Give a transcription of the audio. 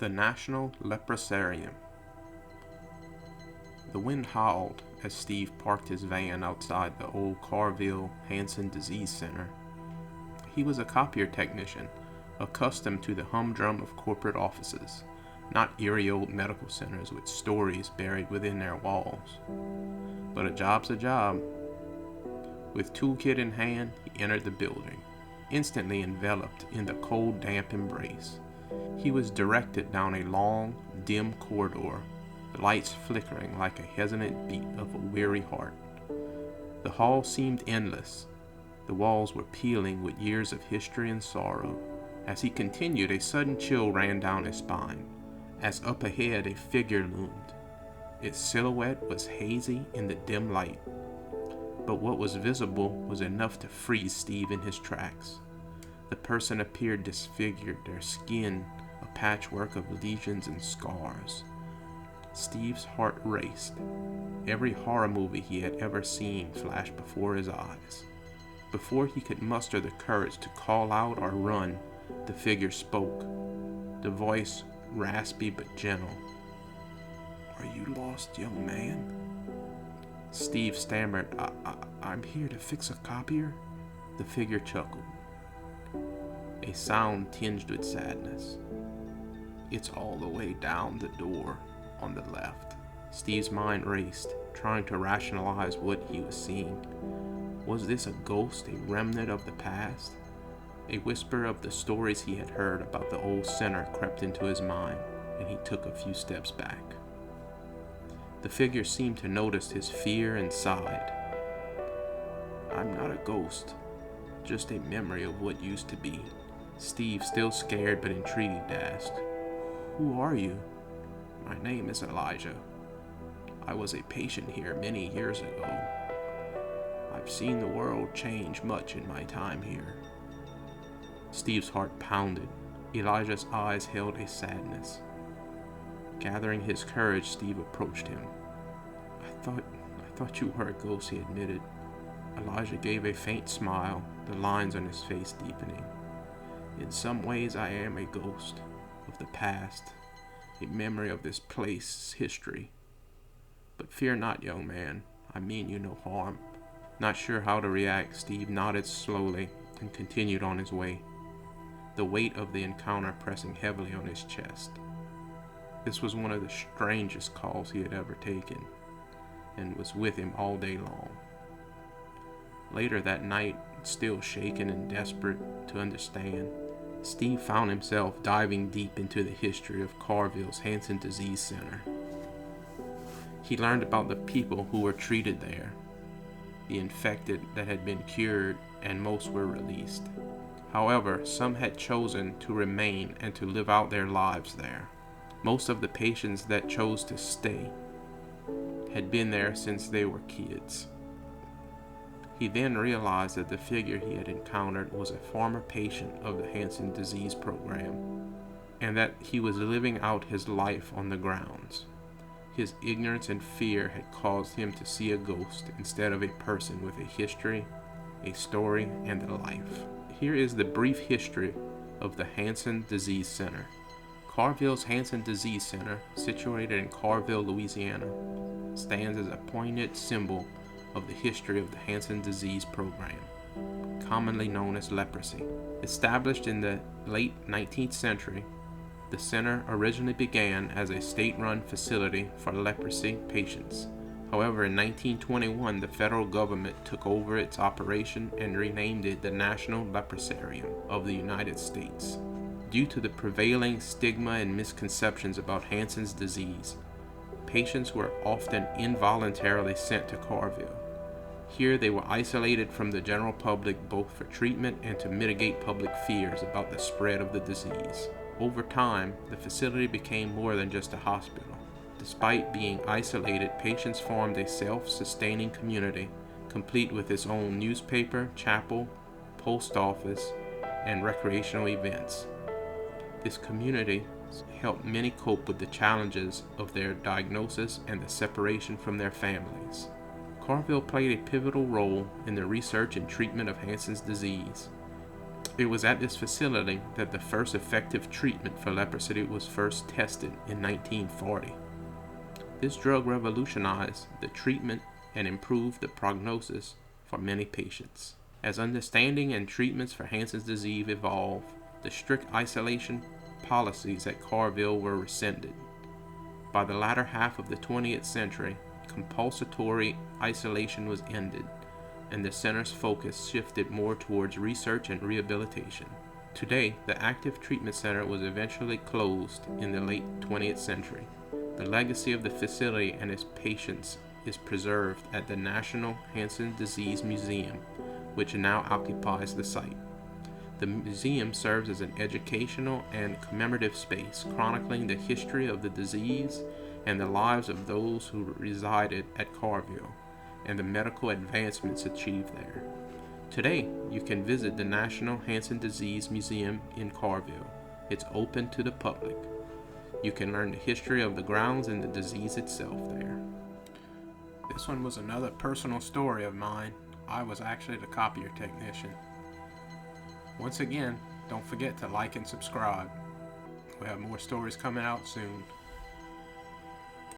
The National Leprosarium. The wind howled as Steve parked his van outside the old Carville Hansen Disease Center. He was a copier technician, accustomed to the humdrum of corporate offices, not eerie old medical centers with stories buried within their walls. But a job's a job. With toolkit in hand, he entered the building, instantly enveloped in the cold, damp embrace. He was directed down a long, dim corridor, the lights flickering like a hesitant beat of a weary heart. The hall seemed endless. The walls were peeling with years of history and sorrow. As he continued, a sudden chill ran down his spine, as up ahead a figure loomed. Its silhouette was hazy in the dim light, but what was visible was enough to freeze Steve in his tracks. The person appeared disfigured, their skin a patchwork of lesions and scars. Steve's heart raced. Every horror movie he had ever seen flashed before his eyes. Before he could muster the courage to call out or run, the figure spoke, the voice raspy but gentle. "Are you lost, young man?" Steve stammered, I'm here to fix a copier." The figure chuckled, a sound tinged with sadness. "It's all the way down the door on the left." Steve's mind raced, trying to rationalize what he was seeing. Was this a ghost, a remnant of the past? A whisper of the stories he had heard about the old center crept into his mind, and he took a few steps back. The figure seemed to notice his fear and sighed. "I'm not a ghost, just a memory of what used to be." Steve, still scared but intrigued, asked, "Who are you?" "My name is Elijah. I was a patient here many years ago. I've seen the world change much in my time here." Steve's heart pounded. Elijah's eyes held a sadness. Gathering his courage, Steve approached him. I thought you were a ghost," he admitted. Elijah gave a faint smile, the lines on his face deepening. "In some ways I am a ghost of the past, a memory of this place's history. But fear not, young man, I mean you no harm." Not sure how to react, Steve nodded slowly and continued on his way, the weight of the encounter pressing heavily on his chest. This was one of the strangest calls he had ever taken, and was with him all day long. Later that night, still shaken and desperate to understand, Steve found himself diving deep into the history of Carville's Hansen Disease Center. He learned about the people who were treated there, the infected that had been cured, and most were released. However, some had chosen to remain and to live out their lives there. Most of the patients that chose to stay had been there since they were kids. He then realized that the figure he had encountered was a former patient of the Hansen disease program, and that he was living out his life on the grounds. His ignorance and fear had caused him to see a ghost instead of a person with a history, a story, and a life. Here is the brief history of the Hansen Disease Center. Carville's Hansen Disease Center, situated in Carville, Louisiana, stands as a poignant symbol of the history of the Hansen disease program, commonly known as leprosy. Established in the late 19th century, the center originally began as a state-run facility for leprosy patients. However, in 1921, the federal government took over its operation and renamed it the National Leprosarium of the United States. Due to the prevailing stigma and misconceptions about Hansen's disease, patients were often involuntarily sent to Carville. Here they were isolated from the general public both for treatment and to mitigate public fears about the spread of the disease. Over time, the facility became more than just a hospital. Despite being isolated, patients formed a self-sustaining community, complete with its own newspaper, chapel, post office, and recreational events. This community helped many cope with the challenges of their diagnosis and the separation from their families. Carville played a pivotal role in the research and treatment of Hansen's disease. It was at this facility that the first effective treatment for leprosy was first tested in 1940. This drug revolutionized the treatment and improved the prognosis for many patients. As understanding and treatments for Hansen's disease evolved, the strict isolation policies at Carville were rescinded. By the latter half of the 20th century, compulsory isolation was ended, and the center's focus shifted more towards research and rehabilitation. Today, the active treatment center was eventually closed in the late 20th century. The legacy of the facility and its patients is preserved at the National Hansen Disease Museum, which now occupies the site. The museum serves as an educational and commemorative space, chronicling the history of the disease and the lives of those who resided at Carville, and the medical advancements achieved there. Today, you can visit the National Hansen Disease Museum in Carville. It's open to the public. You can learn the history of the grounds and the disease itself there. This one was another personal story of mine. I was actually the copier technician. Once again, don't forget to like and subscribe. We have more stories coming out soon.